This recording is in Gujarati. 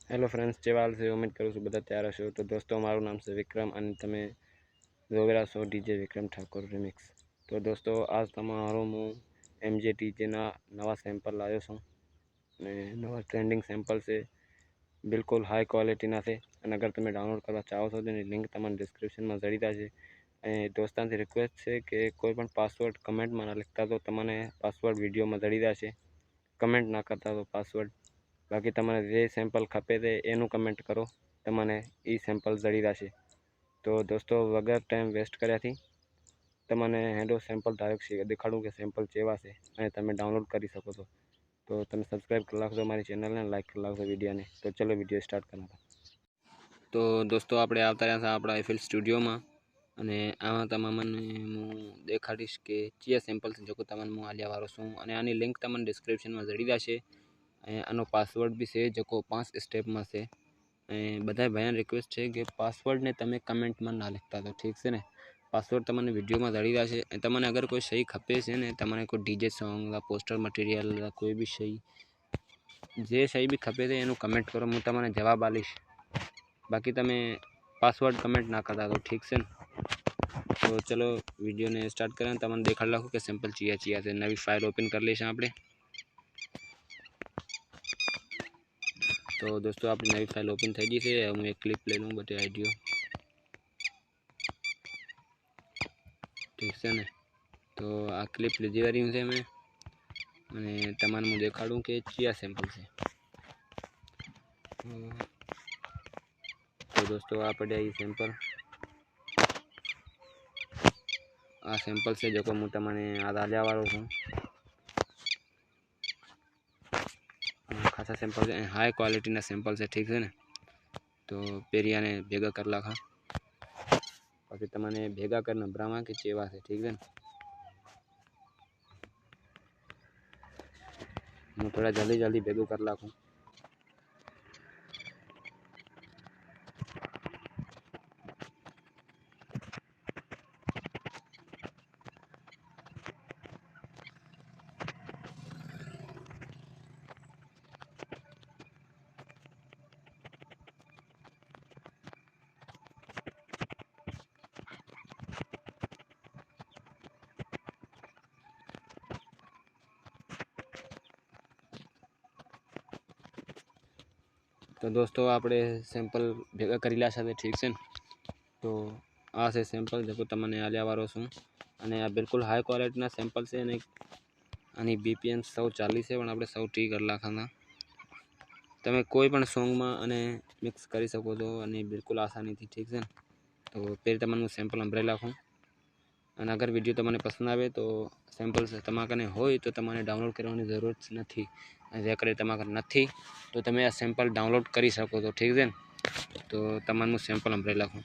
हेलो फ्रेंड्स, जेवाल से उम्मीद करूँ છું બધા તૈયાર હશો। તો દોસ્તો, મારું નામ છે વિક્રમ અને તમે જોઈ રહ્યા છો ડીજે વિક્રમ ઠાકોર રિમિક્સ। તો દોસ્તો, આજ તમારો હું એમજે ડીજેના નવા સેમ્પલ લાવ્યો છું અને નવા ટ્રેન્ડિંગ સેમ્પલ છે, બિલકુલ હાઈ ક્વોલિટીના છે અને અગર તમે ડાઉનલોડ કરવા ચાહો છો તો એની લિંક તમને ડિસ્ક્રિપ્શનમાં જડી જશે। અને દોસ્તાંથી રિક્વેસ્ટ છે કે કોઈ પણ પાસવર્ડ કમેન્ટમાં ના લખતા તો તમને પાસવર્ડ વિડીયોમાં જડી જશે। કમેન્ટ ના કરતા તો પાસવર્ડ, બાકી તમારે જે સેમ્પલ ખપે તે એનું કમેન્ટ કરો, તમને એ સેમ્પલ જડી જશે। તો દોસ્તો, વગર ટાઈમ વેસ્ટ કર્યાથી તમને હેડો સેમ્પલ ડાયરેક્ટ દેખાડું કે સેમ્પલ કેવા છે અને તમે ડાઉનલોડ કરી શકો છો। તો તમે સબસ્ક્રાઈબ કરી નાખજો મારી ચેનલને, લાઈક કરી નાખજો વિડીયોને। તો ચલો વિડીયો સ્ટાર્ટ કરતા। તો દોસ્તો, આપણે આવતા રહ્યા હતા આપણા એફએલ સ્ટુડિયોમાં અને આમાં તમને હું દેખાડીશ કે કયા સેમ્પલ છે જો તમને હું આલ્યાવાળો છું અને આની લિંક તમને ડિસ્ક્રિપ્શનમાં જડી જશે। આનો પાસવર્ડ બી છે જો 5 સ્ટેપમાં છે। બધા ભાઈઓને રિક્વેસ્ટ છે કે પાસવર્ડને તમે કમેન્ટમાં ના લખતા તો ઠીક છે ને। પાસવર્ડ તમને વિડીયોમાં જડી જશે। તમને અગર કોઈ સહી ખપે છે ને, તમને કોઈ ડીજે સોંગ, પોસ્ટર મટીરિયલ, કોઈ બી સહી, જે સહી બી ખપે છે એનું કમેન્ટ કરો, હું તમને જવાબ આપીશ। બાકી તમે પાસવર્ડ કમેન્ટ ના કરતા તો ઠીક છે ને। તો ચલો વિડીયોને સ્ટાર્ટ કરીએ, તમને દેખાડ નાખું કે સેમ્પલ ચિયા ચિયા છે। નવી ફાઇલ ઓપન કરી લઈશું આપણે। તો દોસ્તો, આપણી નવી ફાઇલ ઓપન થઈ ગઈ છે। હું એક ક્લિપ લઈ લઉં બધી આઈડિયો, ઠીક છે ને। તો આ ક્લિપ લીધી વાળી છે મેં અને તમને હું દેખાડું કે કયા સેમ્પલ છે। તો દોસ્તો, આ પડ્યા એ સેમ્પલ, આ સેમ્પલ છે જો હું તમને આ આલ્યાવાળો છું। ખાસા સેમ્પલ છે, હાઈ ક્વોલિટીના સેમ્પલ છે, ઠીક છે ને। તો પેરિયાને ભેગા કરી નાખા, પછી તમને ભેગા કરીને નંબરામાં કે ચેવા છે, ઠીક છે ને। હું થોડા જલ્દી ભેગું કરી નાખું। તો દોસ્તો, આપણે સેમ્પલ ભેગા કરી લ્યા સાથે, ઠીક છે ને। તો આ છે સેમ્પલ જો તમને આલ્યાવાળો છું અને આ બિલકુલ હાઈ ક્વોલિટીના સેમ્પલ છે અને આની બીપીએમ 140 છે, પણ આપણે 130 કરી નાખવાના। તમે કોઈ પણ સોંગમાં અને મિક્સ કરી શકો છો અને બિલકુલ આસાનીથી, ઠીક છે ને। તો પહેલાં તમને હું સેમ્પલ સંભળાવી નાખું અને અગર વિડીયો તમને પસંદ આવે તો સેમ્પલ તમારા કને હોય તો તમારે ડાઉનલોડ કરવાની જરૂરત નથી, અને જે કરે તમારા કને નથી તો તમે આ સેમ્પલ ડાઉનલોડ કરી શકો છો, ઠીક છે ને। તો તમને હું સેમ્પલ સંભળાવી નાખું।